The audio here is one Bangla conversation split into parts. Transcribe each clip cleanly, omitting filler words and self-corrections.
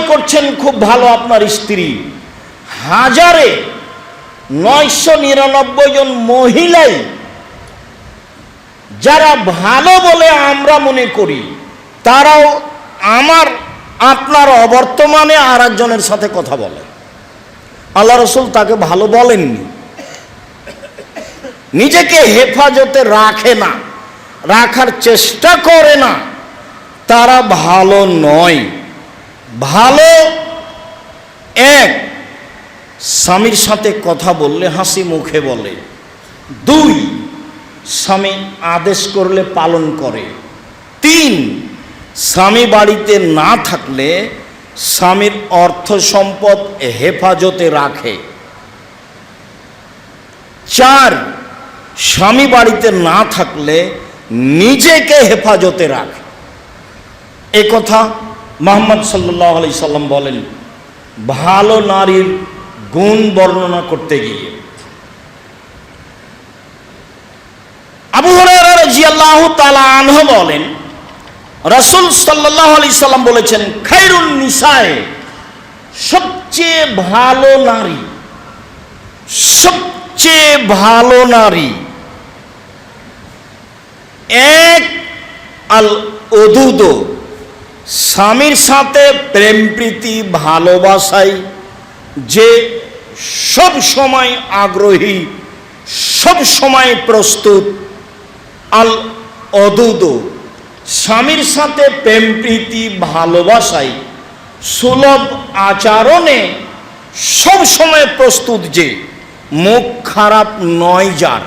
করছেন খুব ভালো আপনার স্ত্রী, হাজারে 999 জন মহিলাই যারা ভালো বলে আমরা মনে করি, তারাও আপনার অবর্তমানে আর একজনের সাথে কথা বলে। আল্লাহ রসুল তাকে ভালো বলেননি, নিজেকে হেফাজতে রাখে না, রাখার চেষ্টা করে না, তারা ভালো নয়। ভালো এক, স্বামীর সাথে কথা বললে হাসি মুখে বলে। 2, স্বামী আদেশ করলে পালন করে। 3, স্বামী বাড়িতে না থাকলে স্বামীর অর্থ সম্পদ হেফাজতে রাখে। 4, স্বামী বাড়িতে না থাকলে নিজেকে হেফাজতে রাখে। এ কথা মুহাম্মদ সাল্লাল্লাহু আলাইহি সাল্লাম বলেন ভালো নারীর গুণ বর্ণনা করতে গিয়ে। আবু হুরায়রা রাদিয়াল্লাহু তাআলা আনহু বলেন রাসূল সাল্লাল্লাহু আলাইহি সাল্লাম বলেছেন, খায়রুন নিসায়ে, সবচেয়ে ভালো নারী, সবচেয়ে ভালো নারী এক, আল ওদুদ, স্বামীর সাথে প্রেম প্রীতি ভালোবাসায় যে সব সময় আগ্রহী, সব সময় প্রস্তুত। আল ওদুদ, স্বামীর সাথে প্রেম প্রীতি ভালোবাসায় সুলভ আচরণে সব সময় প্রস্তুত, যে মুখ খারাপ নয়, যার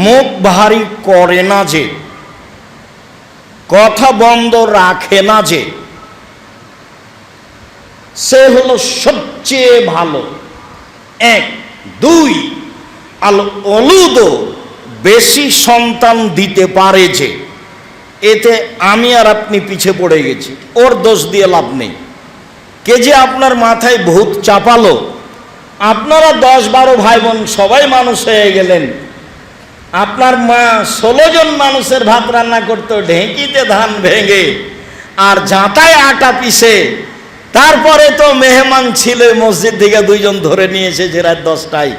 মুখ ভারী করে না, যে কথা বন্ধ রাখে না, যে সে হলো সবচেয়ে ভালো। 1, 2, আল ওলুদ, বেশি সন্তান দিতে পারে, যে এতে আমি আর আপনি পিছে পড়ে গেছি, ওর দোষ দিয়ে লাভ নেই। কে যে আপনার মাথায় ভূত চাপালো, আপনারা 10-12 ভাই বোন সবাই মানুষ হয়ে গেলেন, আপনার মা 16 জন মানুষের ভাত রান্না করতো ঢেঁকিতে ধান ভেঙে আর জাঁতায় আটা পিষে, তারপরে তো মেহমান ছিল মসজিদ থেকে 2 জন ধরে নিয়ে এসেছে রাত 10টায়,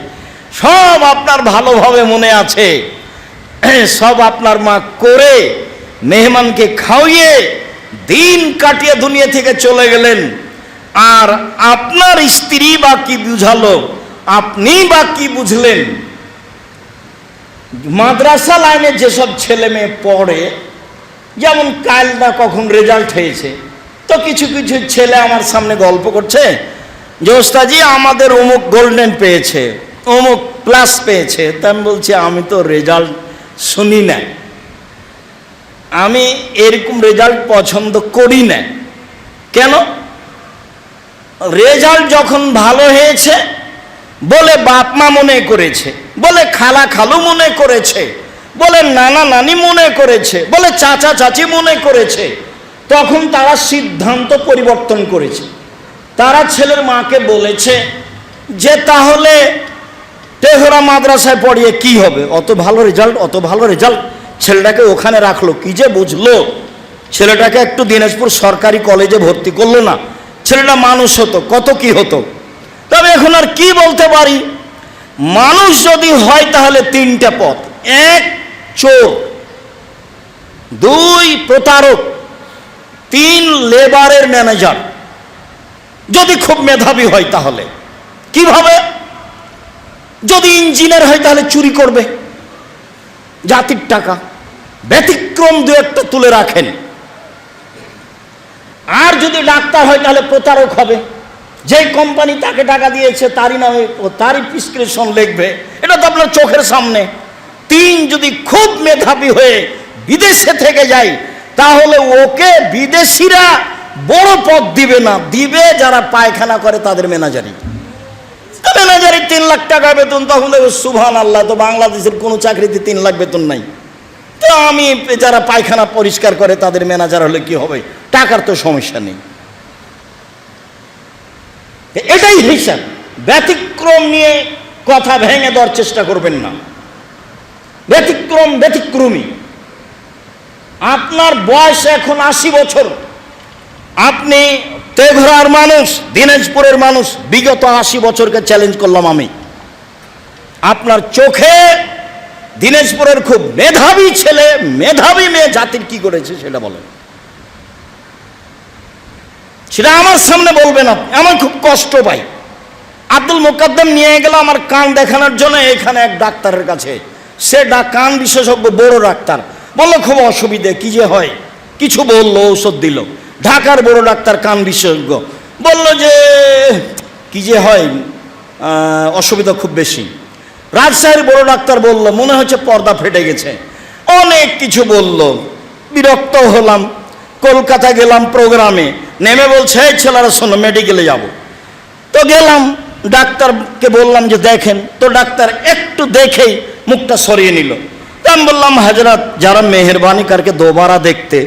সব আপনার ভালোভাবে মনে আছে। সব আপনার মা করে মেহমানকে খাওয়িয়ে দিন কাটিয়ে দুনিয়া থেকে চলে গেলেন। আর আপনার স্ত্রী বা কি বুঝালো, আপনি বা কি বুঝলেন? মাদ্রাসা লাইনে যেসব ছেলে মেয়ে পড়ে, যেমন কাল না কখন রেজাল্ট হয়েছে, তো কিছু কিছু ছেলে আমার সামনে গল্প করছে যে ওস্তাজি আমাদের অমুক গোল্ডেন পেয়েছে, অমুক প্লাস পেয়েছে। তা আমি বলছি আমি তো রেজাল্ট শুনি না, আমি এরকম রেজাল্ট পছন্দ করি না। কেন? রেজাল্ট যখন ভালো হয়েছে বলে বাপ মা মনে করেছে, বলে খালা খালু মনে করেছে, বলে নানা নানি মনে করেছে, বলে চাচা চাচি মনে করেছে, তখন তারা সিদ্ধান্ত পরিবর্তন করেছে। তারা ছেলের মাকে বলেছে যে তাহলে তেহরা মাদ্রাসায় পড়িয়ে কি হবে, অত ভালো রেজাল্ট, অত ভালো রেজাল্ট, ছেলেটাকে ওখানে রাখলো, কি যে বুঝলো, ছেলেটাকে একটু দিনাজপুর সরকারি কলেজে ভর্তি করলো না, ছেলেটা মানুষ হতো, কত কি হতো। তবে এখন আর কি বলতে পারি, মানুষ যদি হয় তাহলে 3টে পথ: 1 চোর, 2 প্রতারক, 3 লেবারের ম্যানেজার। যদি খুব মেধাবী হয় তাহলে কিভাবে? যদি ইঞ্জিনিয়ার হয় তাহলে চুরি করবে জাতির টাকা, ব্যতিক্রম 2-1টা তুলে রাখেন। আর যদি ডাক্তার হয় তাহলে প্রতারক হবে, যে কোম্পানি তাকে টাকা দিয়েছে তারই নামে তারই প্রেসক্রিপশন লিখবে, এটা তো আপনার চোখের সামনে। 3 যদি খুব মেধাবী হয়ে বিদেশে থেকে যায় তাহলে ওকে বিদেশিরা বড় পদ দিবে না, দিবে যারা পায়খানা করে তাদের ম্যানেজারি। ম্যানেজারি 3 লাখ টাকা বেতন, তখন দেখবে সুবহানাল্লাহ, তো বাংলাদেশের কোনো চাকরিতে 3 লাখ বেতন নাই, তো আমি যারা পায়খানা পরিষ্কার করে তাদের ম্যানেজার হলে কি হবে, টাকার তো সমস্যা নেই। এটাই হিসাব। ব্যতিক্রম নিয়ে কথা ভেঙে দেওয়ার চেষ্টা করবেন না। ব্যতিক্রম ব্যতিক্রমী। আপনার বয়স এখন 80 বছর, আপনি তেঘরার মানুষ, দিনাজপুরের মানুষ, বিগত 80 বছরকে চ্যালেঞ্জ করলাম আমি, আপনার চোখে দিনাজপুরের খুব মেধাবী ছেলে, মেধাবী মেয়ে জাতির কি করেছে সেটা বলেন। সেটা আমার সামনে বলবেন আপনি, আমার খুব কষ্ট পাই। আব্দুল মোকাদ্দম নিয়ে গেল আমার কান দেখানোর জন্য এখানে এক ডাক্তারের কাছে। সে কান বিশেষজ্ঞ, বড় ডাক্তার। বললো খুব অসুবিধে, কি যে হয়, কিছু বললো, ঔষধ দিল। ঢাকার বড় ডাক্তার, কান বিশেষজ্ঞ, বলল যে কি যে হয়, অসুবিধা খুব বেশি। রাজশাহীর বড় ডাক্তার বলল মনে হচ্ছে পর্দা ফেটে গেছে, অনেক কিছু বলল। বিরক্ত হলাম। কলকাতা গেলাম প্রোগ্রামে, নেমে বলছে এই ছেলেরা শোনো মেডিকেলে যাব। তো গেলাম, ডাক্তারকে বললাম যে দেখেন। তো ডাক্তার একটু দেখেই মুখটা সরিয়ে নিল। তো আমি বললাম হাজরাত যারা মেহরবানি কারকে দোবারা দেখতে,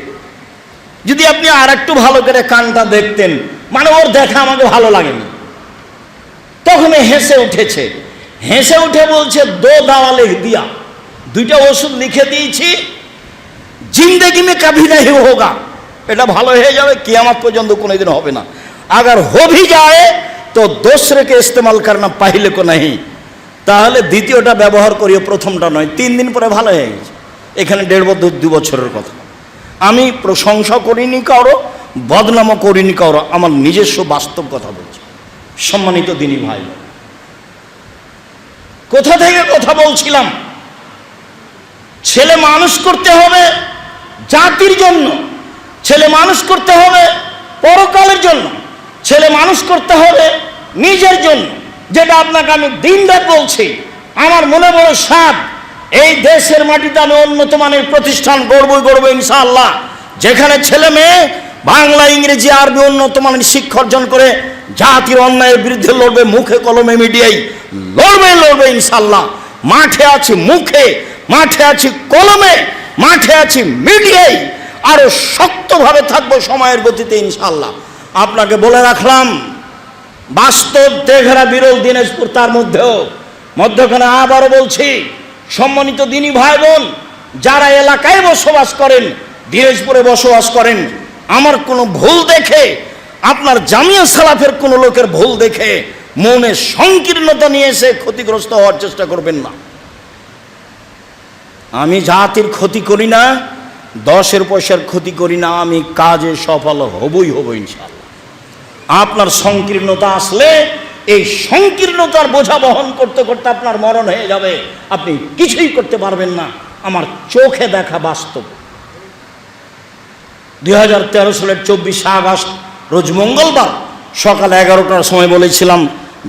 যদি আপনি আর একটু ভালো করে কানটা দেখতেন, মানে ওর দেখা আমাকে ভালো লাগেনি। তখন হেসে উঠেছে, হেসে উঠে বলছে দো দাওয়া লিখ দিয়া, দুইটা ওষুধ লিখে দিয়েছি, জিন্দেগি মে কভি नहीं होगा, এটা ভালো হয়ে যাবে, কিয়ামত পর্যন্ত কোনোদিন হবে না। अगर हो भी जाए তো दूसरे के इस्तेमाल करना पहले को नहीं। তাহলে দ্বিতীয়টা ব্যবহার করিও, প্রথমটা নয়। 3 দিন পরে ভালো হয়ে গেছে। এখানে 1.5-2 বছরের কথা। আমি প্রশংসা করিনি কারো, বদনামও করিনি কারো, আমার নিজস্ব বাস্তব কথা বলছি। সম্মানিত দিনী ভাই, কোথা থেকে কথা বলছিলাম? ছেলে মানুষ করতে হবে জাতির জন্য, ছেলে মানুষ করতে হবে পরকালের জন্য, ছেলে মানুষ করতে হবে নিজের জন্য। যেটা আপনাকে আমি দিনরাত বলছি। আমার মনে বড় সাধ, এই দেশের মাটিতে আমি উন্নত মানের প্রতিষ্ঠান গড়বই ইনশাআল্লাহ, যেখানে ছেলে মেয়ে বাংলা, ইংরেজি, আরবি উন্নত মানের শিক্ষা অর্জন করে জাতির অন্যায়ের বিরুদ্ধে লড়বে, মুখে কলমে মিডিয়ায় লড়বে ইনশাআল্লাহ। মাঠে আছি মুখে, মাঠে আছি কলমে, মাঠে আছি মিডিয়ায়, আরো শক্তভাবে থাকবো সময়ের গতিতে ইনশাআল্লাহ। আপনাকে বলে রাখলাম, বাস্তব তেঘরা বিরল দিনাজপুর, তার মধ্যখানে আবারও বলছি, সম্মানিত দিনী ভাই বোন, যারা এলাকায় বসবাস করেন, দিনাজপুরে বসবাস করেন, আমার কোনো ভুল দেখে, আপনার জামিয়া সালাফের কোনো লোকের ভুল দেখে মনে সংকীর্ণতা নিয়ে এসে ক্ষতিগ্রস্ত হওয়ার চেষ্টা করবেন না। আমি জাতির ক্ষতি করি না, 10 পয়সার ক্ষতি করি না, আমি কাজে সফল হবই ইনশাআল্লাহ। আপনার সংকীর্ণতা আসলে এই সংকীর্ণতার বোঝা বহন করতে করতে আপনার মরণ হয়ে যাবে, আপনি কিছুই করতে পারবেন না। আমার চোখে দেখা বাস্তব। 2013 সালের 24 আগস্ট রোজ মঙ্গলবার সকাল 11টার সময় বলেছিলাম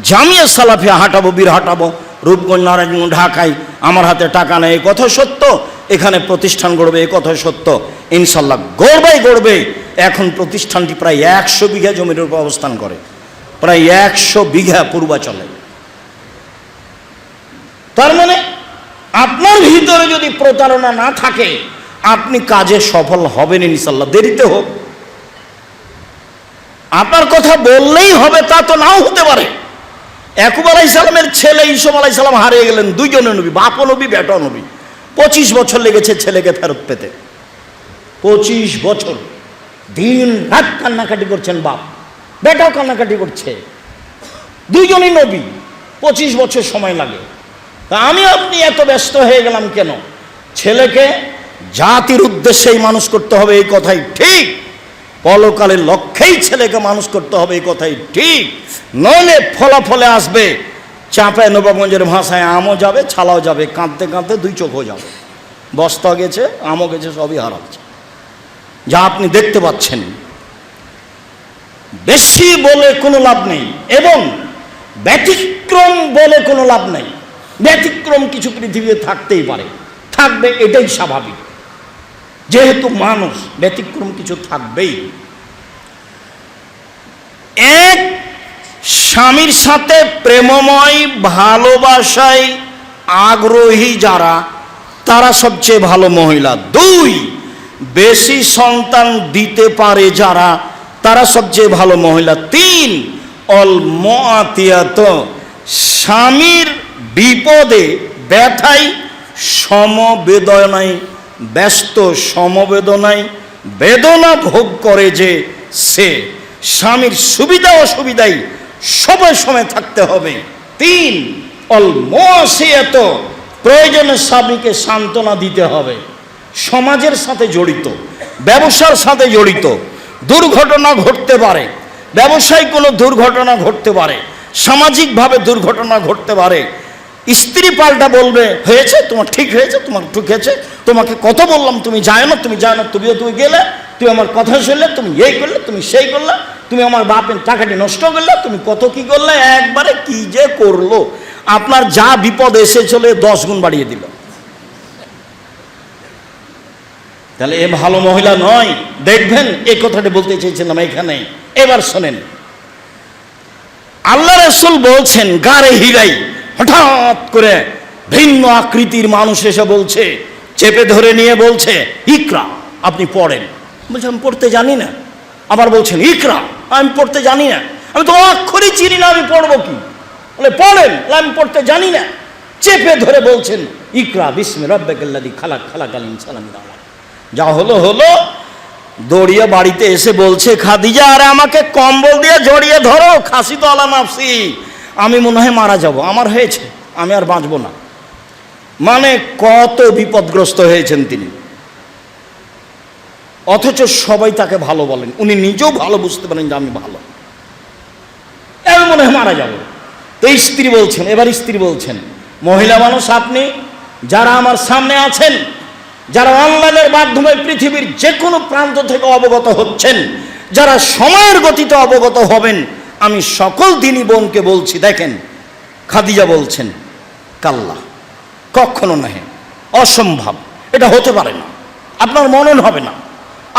জামিয়া সালাফিয়া হাঁটাবো, বীর হাঁটাবো, রূপগঞ্জ, নারায়ণগঞ্জ, ঢাকায়। আমার হাতে টাকা নেই, এই কথা সত্য। এখানে প্রতিষ্ঠান গড়বে, এই কথা সত্য। ইনশাল্লাহ গড়বে। এখন প্রতিষ্ঠানটি প্রায় 100 বিঘা জমির উপর অবস্থান করে, প্রায় 100 বিঘা পূর্বাচলে। তার মানে আপনার ভিতরে যদি প্রতারণা না থাকে, আপনি কাজে সফল হবেন ইনশাল্লাহ, দেরিতে হোক। আপনার কথা বললেই হবে তা তো নাও হতে পারে। ইয়াকুব আলাইহিস সালামের ছেলে ইউসুফ আলাইহিস সালাম হারিয়ে গেলেন, দুইজনের নবী, বাপও নবী বেটাও নবী। 25 বছর লেগেছে ছেলেকে ফেরত পেতে। 25 বছর দিন রাত কান্নাকাটি করছেন বাপ, বেটাও কান্নাকাটি করছে, দুইজনই নবী। 25 বছর সময় লাগে। তা আমি আপনি এত ব্যস্ত হয়ে গেলাম কেন? ছেলেকে জাতির উদ্দেশ্যেই মানুষ করতে হবে, এই কথাই ঠিক। পরকালের লক্ষ্যেই ছেলেকে মানুষ করতে হবে, এই কথাই ঠিক। নইলে ফলাফলে আসবে চাঁপায় নবাবগঞ্জের ভাষায় আমও যাবে, ছালাও যাবে, কাঁদতে কাঁদতে 2 চোখও যাবে। বস্তা গেছে, আমও গেছে, সবই হারাচ্ছে, যা আপনি দেখতে পাচ্ছেন। বেশি বলে কোনো লাভ নেই এবং ব্যতিক্রম বলে কোনো লাভ নেই। ব্যতিক্রম কিছু পৃথিবীতে থাকতেই পারে, থাকবে, এটাই স্বাভাবিক। যেহেতু মানুষ, ব্যতিক্রম কিছু থাকবেই। এক, স্বামীর সাথে প্রেমময় ভালোবাসায় আগ্রহী যারা, তারা সবচেয়ে ভালো মহিলা। 2, বেশি সন্তান দিতে পারে যারা, তারা সবচেয়ে ভালো মহিলা। 3, অল মুআতিয়াত, স্বামীর বিপদে ব্যথায় সমবেদনায় ব্যস্ত, সমবেদনায় বেদনা ভোগ করে যে সে, স্বামীর সুবিধা অসুবিধায় সময় সময় থাকতে হবে। 3 অল মুয়াসিয়াত, প্রয়োজনে স্বামীকে সান্ত্বনা দিতে হবে। সমাজের সাথে জড়িত, ব্যবসার সাথে জড়িত, দুর্ঘটনা ঘটতে পারে, ব্যবসায়িক কোনো দুর্ঘটনা ঘটতে পারে, সামাজিকভাবে দুর্ঘটনা ঘটতে পারে। স্ত্রী পাল্টা বলবে, হয়েছে তোমার, ঠিক হয়েছে তোমার, ঠিক হয়েছে, তোমাকে কত বললাম, তুমি যায় না, তুমি যায় না, তুমি গেলে, তুমি আমার কথা শুনলে, তুমি এই করলে, তুমি সেই করলে, তুমি আমার বাপের টাকাটি নষ্ট করলে, তুমি কত কি করলে, একবারে কি যে করলো, আপনার যা বিপদ এসে চলে 10 গুণ বাড়িয়ে দিল। তাহলে এ ভালো মহিলা নয়। দেখবেন এই কথাটি বলতে চেয়েছিলাম এখানে। এবার শোনেন, আল্লাহ রাসূল বলছেন, গারে হিরাই হঠাৎ করে ভিন্ন আকৃতির মানুষ এসে বলছে, চেপে ধরে নিয়ে বলছে, ইকরা, আপনি পড়েন। বলছে, আমি পড়তে জানি না। আবার বলছেন, ইকরা, আমি পড়তে জানি না, আমি তো অক্ষরই চিনি না, আমি পড়বো কি? বলে, পড়েন। আমি পড়তে জানি না। চেপে ধরে বলছেন, ইকরা বিসমি রাব্বিকাল্লাযী খালাক, খালাকাল ইনসানা মিন আলাক। যা হলো হলো, দৌড়িয়ে বাড়িতে এসে বলছে, খাদিজা, আরে আমাকে কম্বল দিয়ে জড়িয়ে ধরো, খাসি তো আলা নাফসি, আমি মনে হয় মারা যাব, আমার হয়েছে, আমি আর বাঁচবো না। মানে কত বিপদগ্রস্ত হয়েছেন তিনি, অথচ সবাই তাকে ভালো বলেন, উনি নিজেও ভালো বুঝতে পারেন যে আমি ভালো, আমি মনে হয় মারা যাব। তো স্ত্রী বলছেন, এবার স্ত্রী বলছেন, মহিলা মানুষ আপনি, যারা আমার সামনে আছেন, যারা অনলাইনের মাধ্যমে পৃথিবীর যে কোনো প্রান্ত থেকে অবগত হচ্ছেন, যারা সময়ের গতিতে অবগত হবেন, আমি সকল দিনী বোনকে বলছি, দেখেন, খাদিজা বলছেন, কাল্লা, কখনো নহে, অসম্ভব, এটা হতে পারে না, আপনার মনন হবে না,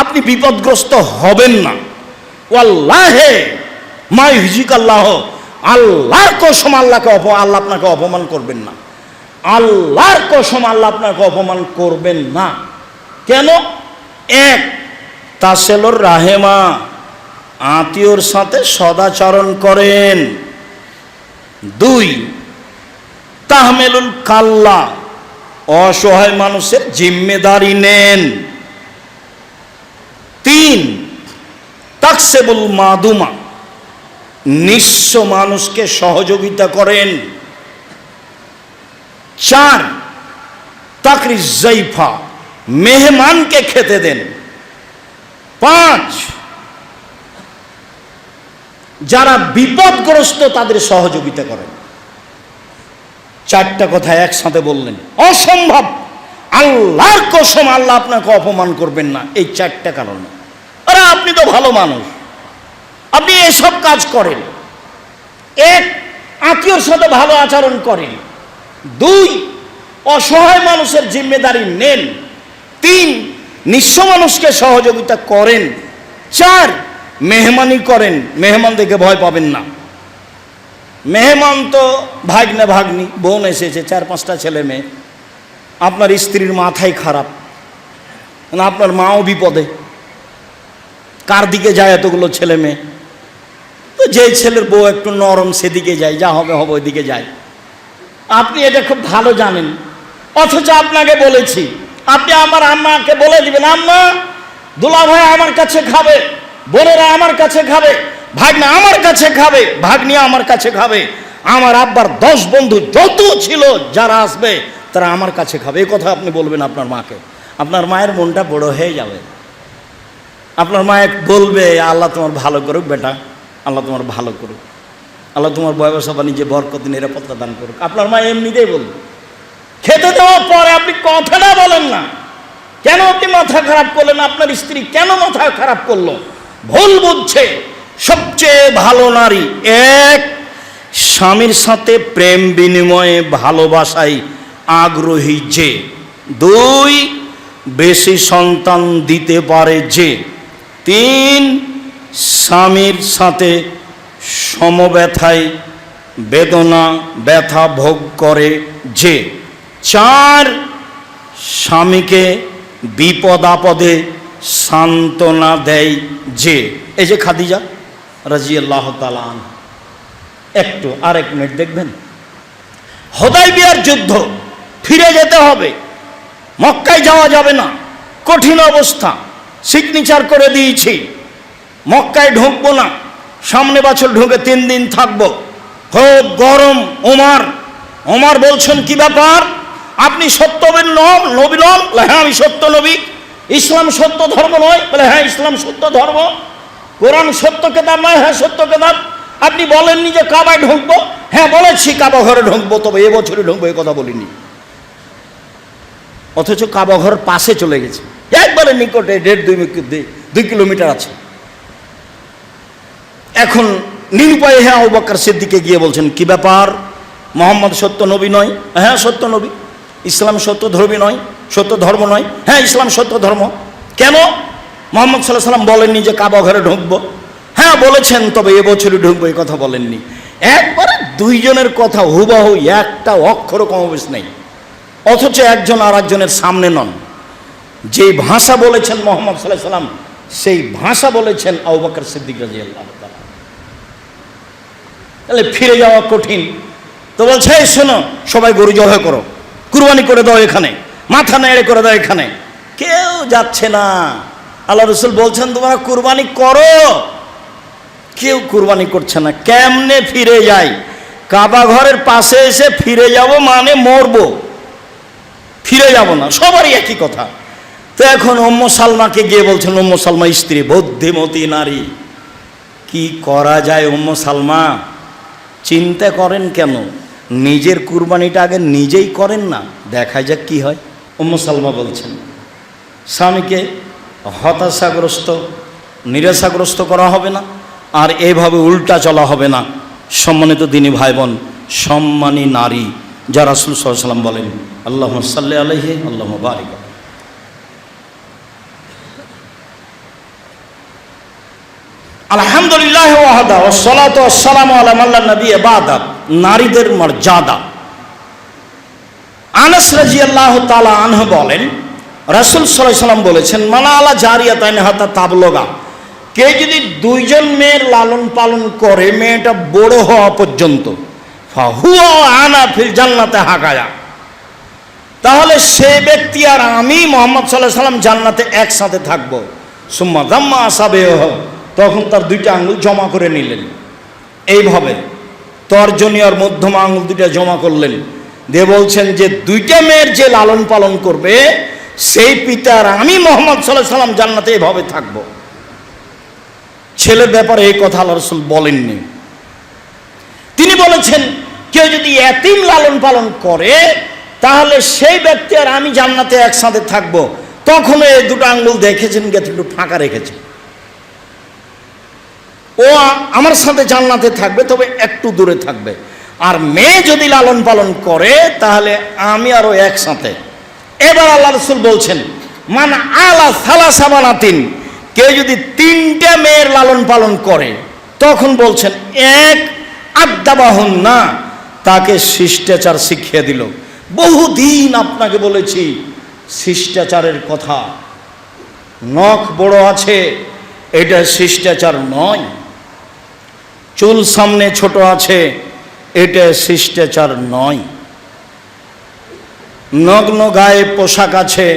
আপনি বিপদগ্রস্ত হবেন না। ওয়াল্লাহে মা ইউজিকাল্লাহ, আল্লাহর কসম, আল্লাহ আপনাকে অপমান করবেন না, আল্লাহর কসম, আল্লাহ আপনাকে অপমান করবেন না। কেন? 1 তাসেলুর রাহেমা, আত্মীয়র সাথে সদাচরণ করেন। 2 তাহমেলুল কাল্লা, অসহায় মানুষের জিম্মেদারি নেন। 3 তাকসেবুল মাদুমা, নিঃস্ব মানুষকে সহযোগিতা করেন। 4 তাকরিজ জাইফা, মেহমানকে খেতে দেন। 5 যারা বিপদগ্রস্ত তাদের সহযোগিতা করেন। 4টা কথা একসাথে বললেন, অসম্ভব, আল্লাহর কসম, আল্লাহ আপনাকে অপমান করবেন না, এই 4টা কারণে। আরে আপনি তো ভালো মানুষ, আপনি এসব কাজ করেন। 1 আত্মীয়র সাথে ভালো আচরণ করেন। 2 অসহায় মানুষের জিম্মেদারি নেন। 3 নিঃস্ব মানুষকে সহযোগিতা করেন। 4 মেহমানি করেন, মেহমান দেখে ভয় পাবেন না। মেহমান তো ভাগ্নে ভাগ্নি, বোন এসেছে, 4-5টা ছেলে মেয়ে, আপনার স্ত্রীর মাথায় খারাপ, না আপনার মাও বিপদে, কার দিকে যায় এতগুলো ছেলে মেয়ে? তো যেই ছেলের বউ একটু নরম সেদিকে যায়, যা হবে হবে ওইদিকে যায়। আপনি এটা খুব ভালো জানেন, অথচ আপনাকে বলেছি, আপনি আমার আম্মাকে বলে দিবেন, আম্মা, দুলা ভাই আমার কাছে খাবে, বোনেরা আমার কাছে খাবে, ভাগ্না আমার কাছে খাবে, ভাগ্নি আমার কাছে খাবে, আমার আব্বার 10 বন্ধু যত ছিল যারা আসবে তারা আমার কাছে খাবে, এই কথা আপনি বলবেন আপনার মাকে। আপনার মায়ের মনটা বড় হয়ে যাবে, আপনার মায়ের বলবে, আল্লাহ তোমার ভালো করুক বেটা, আল্লাহ তোমার ভালো করুক, আল্লাহ তোমার ব্যবসা বাণিজ্যে বরকত নিরাপত্তা দান করুক। আপনার মা এমনিতেই বলবে। খেতে দেওয়ার পরে আপনি কথাটা বলেন না, কেন আপনি মাথা খারাপ করলেন, আপনার স্ত্রী কেন মাথা খারাপ করলো? ভুল বুঝছে। সবচেয়ে ভালো নারী 1 স্বামীর সাথে প্রেম বিনিময়ে ভালোবাসায় আগ্রহী যে। 2 বেশি সন্তান দিতে পারে যে। 3 স্বামীর সাথে সমব্যথায় বেদনা ব্যথা ভোগ করে যে। 4 স্বামীকে বিপদ আপদে সান্ত্বনা দেয় যে। এই যে খাদিজা রাদিয়াল্লাহু তাআলা আনহা, একটু আরেক মিনিট দেখবেন, হুদায়বিয়ার যুদ্ধ, ফিরে যেতে হবে, মক্কায় যাওয়া যাবে না, কঠিন অবস্থা, সিগনেচার করে দিয়েছি, মক্কায় ঢুকবো না, সামনে বছর ঢুকে 3 দিন থাকবো। খুব গরম। ওমর বলছেন, কি ব্যাপার, আপনি সত্যবের নবী নন? হ্যাঁ, আমি সত্য নবী। ইসলাম সত্য ধর্ম নয়? বলে হ্যাঁ, ইসলাম সত্য ধর্ম। কোরআন সত্য কেতাব নয়? হ্যাঁ, সত্য কেতাব। আপনি বলেননি যে কাবায় ঢুকবো? হ্যাঁ বলেছি, কাবা ঘরে ঢুকবো, তবে এবছরই ঢুকবো, এ কথা বলিনি। অথচ কাবা ঘরের পাশে চলে গেছে, একবারে নিকটে, 1.5-2 কিলোমিটার আছে। এখন নিরুপায় হ্যাঁ আবু বকর সিদ্দিকে গিয়ে বলছেন, কি ব্যাপার, মোহাম্মদ সত্য নবী নয়? হ্যাঁ সত্য নবী। ইসলাম সত্য ধর্মী নয়? সত্য ধর্ম নয়? হ্যাঁ, ইসলাম সত্য ধর্ম। কেন? মোহাম্মদ সাল্লাল্লাহু আলাইহি ওয়াসাল্লাম বলেননি যে কাবা ঘরে ঢুকবো? হ্যাঁ বলেছেন, তবে এবছরই ঢুকবো, এই কথা বলেননি। একবারে দুইজনের কথা হুবহু, একটা অক্ষর কমবেশ নেই। অথচ একজন আর একজনের সামনে নন। যেই ভাষা বলেছেন মোহাম্মদ সাল্লাল্লাহু আলাইহি ওয়াসাল্লাম, সেই ভাষা বলেছেন আবু বকর সিদ্দিক রাদিয়াল্লাহু তাআলা। তাহলে ফিরে যাওয়া কঠিন। তো বলছে, এই শোনো, সবাই গরু জবাই করো, কুরবানি করে দাও, এখানে মাথা নেড়ে করে দাও। এখানে কেউ যাচ্ছে না। আল্লাহ রাসূল বলছেন, তোমরা কুরবানি করো। কেউ কুরবানি করছে না। কেমনে ফিরে যাই? কাবা ঘরের পাশে এসে ফিরে যাব মানে মরবো, ফিরে যাব না। সবারই একই কথা। তো এখন উম্মু সালমাকে গিয়ে বলছেন, উম্মু সালমা স্ত্রী, বুদ্ধিমতী নারী, কি করা যায় উম্মু সালমা? চিন্তা করেন কেন? নিজের কুরবানিটা আগে নিজেই করেন না, দেখা যাক কি হয়। উম্মু সালমা বলছেন, স্বামীকে হতাশাগ্রস্ত, নিরাশাগ্রস্ত করা হবে না, আর এইভাবে উল্টা চলা হবে না। সম্মানিত দিনী ভাই বোন, সম্মানী নারী যা রাসূল সাল্লাল্লাহু আলাইহি ওয়াসাল্লাম বলেন, আল্লাহুম্মা সাল্লি আলাইহি আল্লাহুম্মা বারিক। আলহামদুলিল্লাহ ওয়াহদা ওয়াসসালাতু ওয়াসসালামু আলা মান লা নাবিয়্যা বা'দা। নারীদের মর্যাদা। আনাস রাদিয়াল্লাহু তাআলা আনহু বলেন, রাসূল সাল্লাল্লাহু আলাইহি ওয়াসাল্লাম বলেছেন, মানা আলা জারিয়াতাইন হাতা তাবলুগা, কে যদি 2জন মেয়ের লালন পালন করে মেয়েটা বড় হওয়া পর্যন্ত, ফাহুয়া আনা ফিল জান্নাতে হাকায়া, তাহলে সে ব্যক্তি আর আমি মুহাম্মদ সাল্লাল্লাহু আলাইহি ওয়াসাল্লাম জান্নাতে একসাথে থাকবো। সুম্মা দাম্মা আসাবেহ, তখন তার 2টা আঙ্গুল জমা করে নিলেন, এইভাবে তর্জনী আর মধ্যমা আঙ্গুল 2টা জমা করলেন, দিয়ে বলছেন যে 2টা মেয়ের যে লালন পালন করবে সেই পিতার আমি মুহাম্মদ সাল্লাল্লাহু আলাইহি ওয়াসাল্লাম জান্নাতে এইভাবে থাকবো। ছেলের ব্যাপারে এই কথা আল্লাহ রাসূল বলেননি। তিনি বলেছেন, কেউ যদি এতিম লালন পালন করে তাহলে সেই ব্যক্তি আর আমি জান্নাতে একসাথে থাকবো। তখন এই 2টা আঙ্গুল দেখেছেন একটু ফাঁকা রেখেছে, ও আমার সাথে জান্নাতে থাকবে, তবে একটু দূরে থাকবে। আর মেয়ে যদি লালন পালন করে তাহলে আমি আরো একসাথে। এবার আল্লাহ রাসূল বলছেন, মান আলা সালাসা বানাতিন, কেউ যদি 3টে মেয়ের লালন পালন করে, তখন বলছেন, এক আদাবাহুন না, তাকে শিষ্টাচার শিখিয়ে দিল। বহুদিন আপনাকে বলেছি শিষ্টাচারের কথা। নখ বড় আছে, এটা শিষ্টাচার নয়। চুল সামনে ছোট আছে, এটা শিষ্টাচার নয়। নগ্ন গায়ে পোশাক আছে,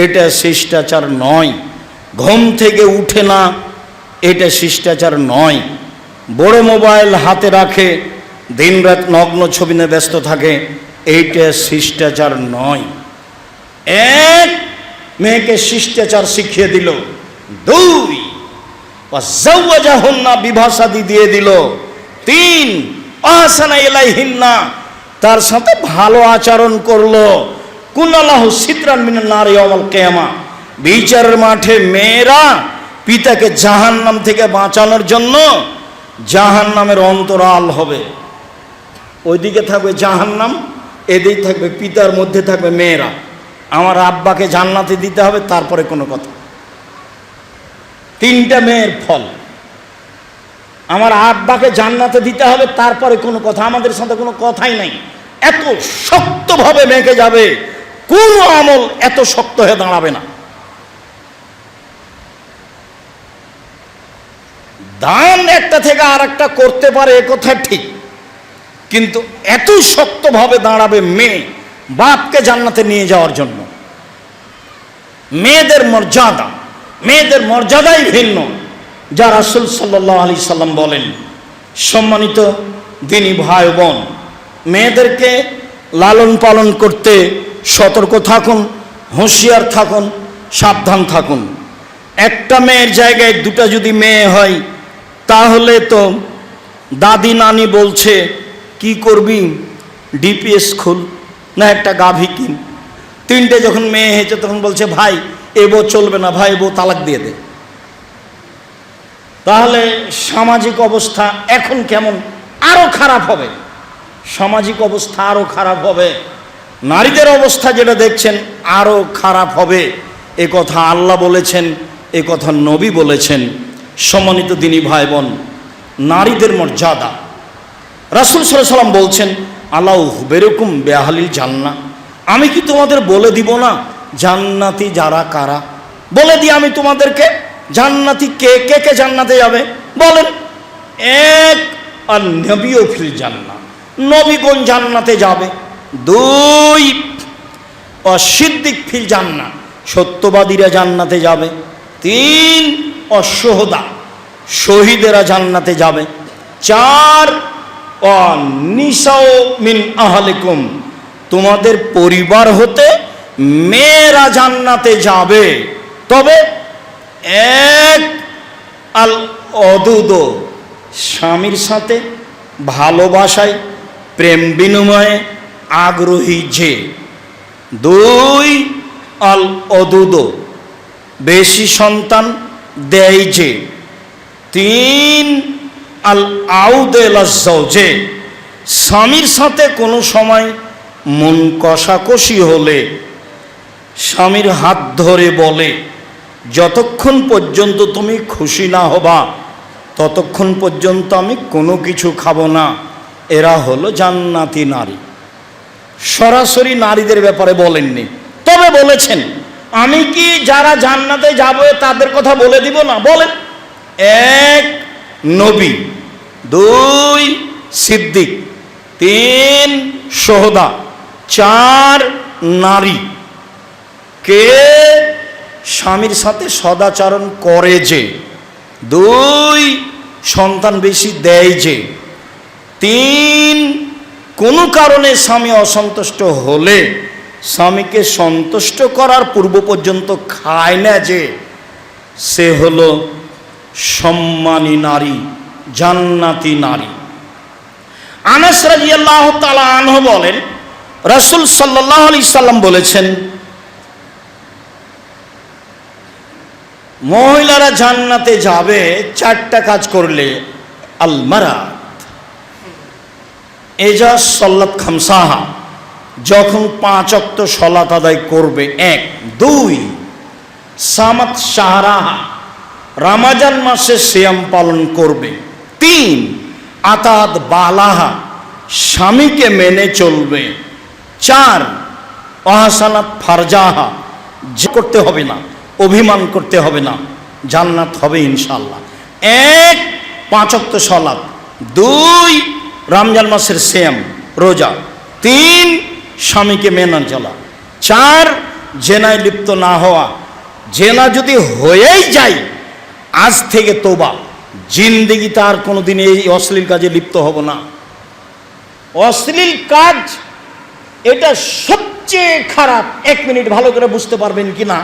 এটা শিষ্টাচার নয়। ঘুম থেকে উঠে না, এটা শিষ্টাচার নয়। বড় মোবাইল হাতে রাখে, দিনরাত নগ্ন ছবি নিয়ে ব্যস্ত থাকে, এইটা শিষ্টাচার নয়। এক, মেয়েকে শিষ্টাচার শিখিয়ে দিল। 2, ওয়াজাওয়াজাহুন্না, বিবাহ শাদী দিয়ে দিল। 3, আহসানা ইলাইহিন্না, তার সাথে ভালো আচরণ করলো। কুনাল্লাহু সিতরান মিনান নার ইয়াউমাল কিয়ামা, বিচারের মাঠে মেয়েরা পিতাকে জাহান্নাম থেকে বাঁচানোর জন্য জাহান্নামের অন্তরাল হবে। ওইদিকে থাকবে জাহান্নাম, এদিকে থাকবে পিতার মধ্যে থাকবে মেয়েরা। আমার আব্বাকে জান্নাতে দিতে হবে, তারপরে কোনো কথা। 3টা মেয়ের ফল, আমার আব্বাকে জান্নাতে দিতে হবে, তারপরে কোনো কথা। আমাদের সাথে কোনো কথাই নাই। এত শক্তভাবে মেয়েকে যাবে, কোনো আমল এত শক্ত হয়ে দাঁড়াবে না। দান একটা থেকে আর একটা করতে পারে, এ কথা ঠিক, কিন্তু এত শক্তভাবে দাঁড়াবে মেয়ে বাপকে জান্নাতে নিয়ে যাওয়ার জন্য। মেয়েদের মর্যাদাই ভিন্ন। যা রাসূল সাল্লাল্লাহু আলাইহি সাল্লাম বলেন। সম্মানিত দিনী ভাই বোন, মেয়েদেরকে লালন পালন করতে সতর্ক থাকুন, হুঁশিয়ার থাকুন, সাবধান থাকুন। একটা মেয়ের জায়গায় দুটা যদি মেয়ে হয় তাহলে তো দাদি নানি বলছে কি করবি, ডিপিএস খুল না একটা গাভী কিন। তিনটে যখন মেয়ে হয়েছে তখন বলছে ভাই এ বউ চলবে না, ভাই বউ তালাক দিয়ে দে। তাহলে সামাজিক অবস্থা এখন কেমন, আরো খারাপ হবে। সামাজিক অবস্থা আরো খারাপ হবে, নারীদের অবস্থা যেটা দেখছেন আরো খারাপ হবে। এ কথা আল্লাহ বলেছেন, এ কথা নবী বলেছেন। সম্মানিত দিনী ভাই বোন, নারীদের মর্যাদা রাসূল সাল্লাল্লাহু আলাইহি ওয়াসাল্লাম বলছেন আল্লাহ বেরকম বেআহলিল জান্নাহ, আমি কি তোমাদের বলে দিব না জান্নাতি যারা কারা? বলে দিই আমি তোমাদেরকে, জান্নাতি কে কে কে জান্নাতে যাবে বলেন। এক, আর নবীও ফিল জান্নাহ, নবীগণ জান্নাতে যাবে। দুই, অসিদ্দিক ফিল জান্নাহ, সত্যবাদীরা জান্নাতে যাবে। তিন, অশুহাদা, শহীদেরা জান্নাতে যাবে। চার, অনিসাও মিন আহলিকুম, তোমাদের পরিবার হতে মেয়েরা জান্নাতে যাবে। তবে এক, আল অদুদ, স্বামীর সাথে ভালোবাসায় প্রেম বিনিময়ে আগ্রহী যে। দুই, আল অদুদ, বেশি সন্তান দেয় যে। তিন, আল আউদেল যে, স্বামীর সাথে কোনো সময় মন কষাকষি হলে স্বামীর হাত ধরে বলে যতক্ষণ পর্যন্ত তুমি খুশি না হবা ততক্ষণ পর্যন্ত আমি কোনো কিছু খাবো না। এরা হলো জান্নাতি নারী। সরাসরি নারীদের ব্যাপারে বলেননি, তবে বলেছেন আমি কি যারা জান্নাতে যাবে তাদের কথা বলে দিব না? বলেন। এক, নবী। দুই, সিদ্দিক। তিন, শুহাদা। চার, নারী। কে? স্বামীর সাথে সদাচরণ করে যে। দুই, সন্তান বেশি দেয় যে। তিন, কোনো কারণে স্বামী অসন্তুষ্ট হলে স্বামীকে সন্তুষ্ট করার পূর্ব পর্যন্ত খায় না যে, সে হলো সম্মানী নারী, জান্নাতি নারী। আনাস রাদিয়াল্লাহু তাআলা আনহু বলেন রাসূল সাল্লাল্লাহু আলাইহি সাল্লাম বলেছেন মহিলারা জান্নাতে যাবে চারটা কাজ করলে। আল মারাত এজা সাল্লাত খামসাহা, যখন 5 ওয়াক্ত সালাত আদায় করবে। এক। দুই, সামাত শাহরাহা, রমজান মাসে সিয়াম পালন করবে। তিন, আতাত বালাহা, স্বামীকে মেনে চলবে। চার, অহাসানাত ফারজাহা, যে করতে হবে না, অভিমান করতে হবে না, জান্নাত হবে ইনশাআল্লাহ। এক, 5 ওয়াক্ত সালাত। দুই, রমজান মাসের সিয়াম রোজা। তিন, স্বামীকে মেনে চলা। চার, জেনায় লিপ্ত না হওয়া। জেনা যদি হয়েই যায় আজ থেকে তওবা, জিন্দেগিতে আর কোনোদিন এই অশ্লীল কাজে লিপ্ত হব না। অশ্লীল কাজ এটা সবচেয়ে খারাপ। 1 মিনিট ভালো করে বুঝতে পারবেন কিনা।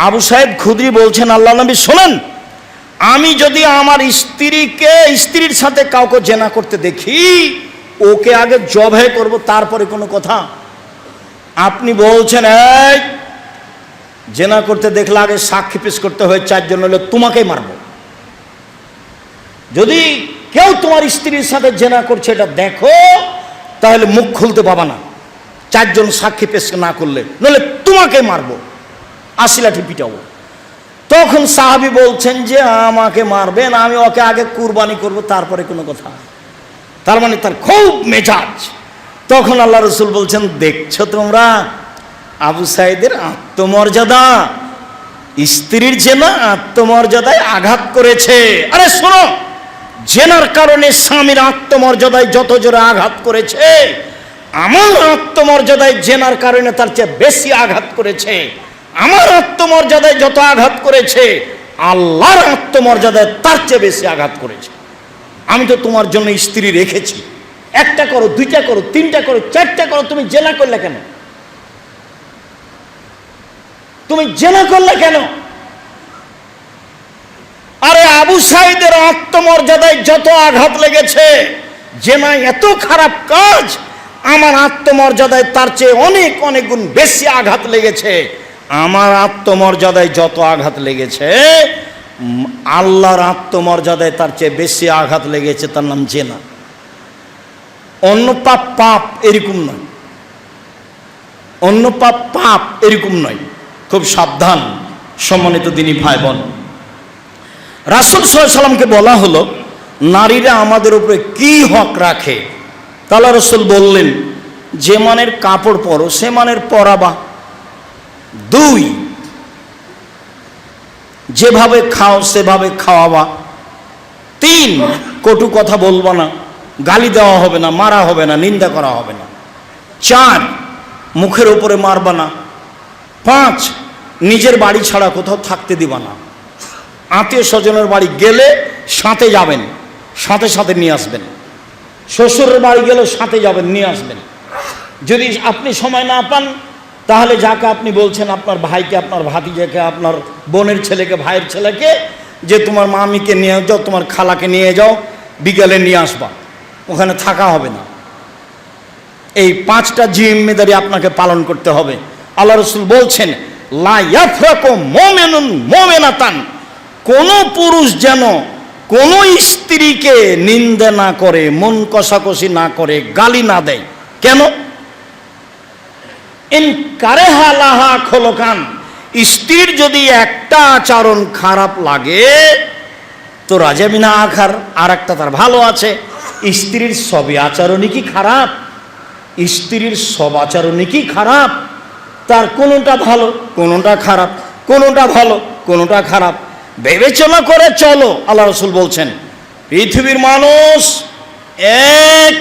আবু সাইদ খুদরি বলছেন আল্লাহ নবী শোনেন, আমি যদি আমার স্ত্রীর সাথে কাউকে জেনা করতে দেখি ওকে আগে জবাই করব, তারপরে কোনো কথা। আপনি বলছেন এই জেনা করতে দেখলে আগে সাক্ষী পেশ করতে হয় 4 জন, হলে তোমাকেই মারব। যদি কেউ তোমার স্ত্রীর সাথে জেনা করছে এটা দেখো তাহলে মুখ খুলতে পাবা না 4 জন সাক্ষী পেশ না করলে, নইলে তোমাকে মারব, 80 লাঠি পিটাবো। তখন সাহাবী বলছেন যে আমাকে মারবেন, আমি ওকে আগে কুরবানি করব তারপরে কোনো কথা। তার মানে তার খুব মেজাজ। তখন আল্লাহ রসুল বলছেন দেখছো তোমরা আবু সাইদের আত্মমর্যাদা, স্ত্রীর জেনা আত্মমর্যাদায় আঘাত করেছে। আরে শোনো, জেনার কারণে স্বামীর আত্মমর্যাদায় যত জোরে আঘাত করেছে, আমার আত্মমর্যাদায় জেনার কারণে তার চেয়ে বেশি আঘাত করেছে। আমার আত্মমর্যাদায় যত আঘাত করেছে আল্লাহর আত্মমর্যাদায় তার চেয়ে বেশি আঘাত করেছে। আমি তো তোমার জন্য স্ত্রী রেখেছি, একটা করো, দুইটা করো, তিনটা করো, চারটা করো, তুমি জেনা করলে কেন? তুমি জেনা করলে কেন? আরে আবু সাঈদের আত্মমর্যাদায় যত আঘাত লেগেছে, জেনা এত খারাপ কাজ, আমার আত্মমর্যাদায় তার চেয়ে অনেক অনেক গুণ বেশি আঘাত লেগেছে। আমার আত্মমর্যাদায় যত আঘাত লেগেছে, আল্লাহর আত্মমর্যাদায় তার চেয়ে বেশি আঘাত লেগেছে, তার নাম জেনা। অন্য পাপ পাপ এরকম নয়, অন্য পাপ পাপ এরকম নয়। খুব সাবধান সম্মানিত দিনী ভাই বোন। রাসূল সাল্লাল্লাহু আলাইহি সাল্লামকে বলা হলো নারীরা আমাদের উপরে কি হক রাখে। তাহলে রাসূল বললেন, যে মানের কাপড় পরো সে মানের পরাবা। 2, যেভাবে খাও সেভাবে খাওয়াবা। 3, কটু কথা বলবা না, গালি দেওয়া হবে না, মারা হবে না, নিন্দা করা হবে না। 4, মুখের উপরে মারবা না। 5, নিজের বাড়ি ছাড়া কোথাও থাকতে দিবা না। আত্মীয় স্বজনের বাড়ি গেলে সাথে যাবেন, সাথে সাথে নিয়ে আসবেন। শ্বশুরের বাড়ি গেলেও সাথে যাবেন, নিয়ে আসবেন। যদি আপনি সময় না পান, তাহলে যাকে আপনি বলছেন, আপনার ভাইকে, আপনার ভাতিজাকে, আপনার বোনের ছেলেকে, ভাইয়ের ছেলেকে, যে তোমার মামিকে নিয়ে যাও, তোমার খালাকে নিয়ে যাও, বিকেলে নিয়ে আসবা, ওখানে থাকা হবে না। এই 5টা জিম্মেদারি আপনাকে পালন করতে হবে। আল্লাহ রাসূল বলছেন, লা ইয়াফরাকু মুমিনুন মুমিনাতান, কোন পুরুষ যেন কোন স্ত্রীকে নিন্দা না করে, মন কষাকষি না করে, গালি না দেয়। কেন? ইন কারেহা লাহা খলকান, স্ত্রীর যদি একটা আচরণ খারাপ লাগে তো রাজামিনা আখার, আর একটা তার ভালো আছে। স্ত্রীর সবই আচরণই কি খারাপ? স্ত্রীর সব আচরণই কি খারাপ? তার কোনোটা ভালো, কোনোটা খারাপ, কোনোটা ভালো, কোনোটা খারাপ, বিবেচনা করে চলো। আল্লাহ রাসূল বলছেন, পৃথিবীর মানুষ এক,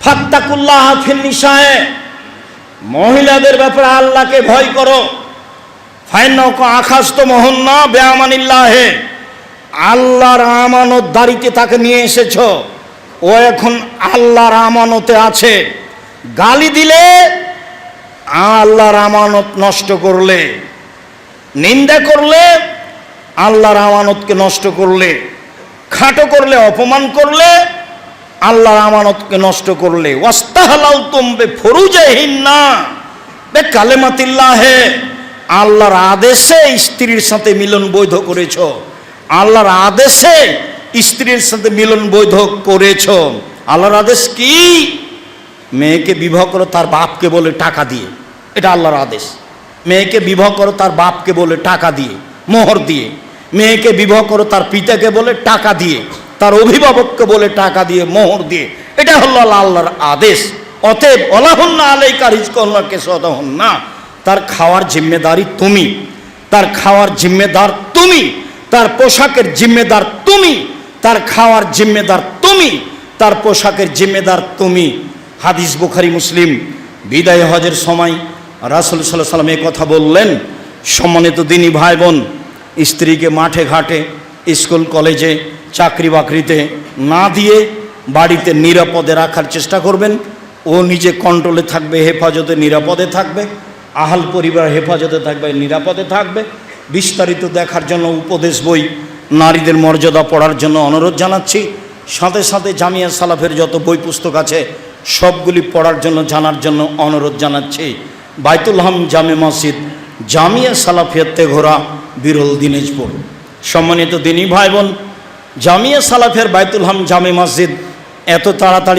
ফাত্তাকুল্লাহ ফিন নিসায়ে, মহিলাদের ব্যাপারে আল্লাহকে ভয় করো। ফাইন্নাকা আখাযতুমুহুন্না বিআমানিল্লাহি, আল্লাহর আমানতদারিতে তাকে নিয়ে এসেছো, ও এখন আল্লাহর আমানতে আছে। গালি দিলে, আল্লাহর আমানত নষ্ট করলে, নিন্দা করলে, আল্লাহর আমানতকে নষ্ট করলে, খাটো করলে, অপমান করলে, আল্লাহর আমানতকে নষ্ট করলে। ওয়াস্তাহলালতুম বিফুরুজিহিন্না বিকালিমাতিল্লাহি, আল্লাহর আদেশে স্ত্রীর সাথে মিলন বৈধ করেছো, আল্লাহর আদেশে স্ত্রীর সাথে মিলন বৈধ করেছো। আল্লাহর আদেশ কি? মেয়েকে বিবাহ করো তার বাপকে বলে টাকা দিয়ে, এটা আল্লাহর আদেশ। মেয়েকে বিবাহ করো তার বাপকে বলে টাকা দিয়ে, মোহর দিয়ে। মেয়েকে বিবাহ করো তার পিতাকে বলে টাকা দিয়ে, তার অভিভাবককে বলে টাকা দিয়ে, মোহর দিয়ে। এটা হলো আল্লাহর আদেশ। অতএব ওয়ালাহুন্না আলাইকা রিজকুহুন্না কিসওয়াতুহুন্না, তার খাওয়ার জিম্মেদারি তুমি, তার খাওয়ার জিম্মেদার তুমি, তার পোশাকের জিম্মেদার তুমি, তার খাওয়ার জিম্মেদার তুমি, তার পোশাকের জিম্মেদার তুমি। হাদিস বুখারী মুসলিম। বিদায় হজের সময় রাসূল সাল্লাল্লাহু আলাইহি ওয়াসাল্লাম এই কথা বললেন। সম্মানিত দিনী ভাই বোন, স্ত্রীকে মাঠে ঘাটে, স্কুল কলেজে, চাকরি বাকরিতে না দিয়ে বাড়িতে নিরাপদে রাখার চেষ্টা করবেন। ও নিজে কন্ট্রোলে থাকবে, হেফাজতে, নিরাপদে থাকবে, আহাল পরিবার হেফাজতে থাকবে, নিরাপদে থাকবে। বিস্তারিত দেখার জন্য উপদেশ বই নারীদের মর্যাদা পড়ার জন্য অনুরোধ জানাচ্ছি। সাথে সাথে জামিয়া সালাফের যত বই পুস্তক আছে সবগুলি পড়ার জন্য, জানার জন্য অনুরোধ জানাচ্ছি। বাইতুল হাম জামে মসজিদ, জামিয়া সালাফিয়াতে ঘোরা, বিরল, দিনাজপুর। সম্মানিত দিনী ভাই বোন, জামিয়া সালাফের বাইতুল হাম জামে মসজিদ এত তাড়াতাড়ি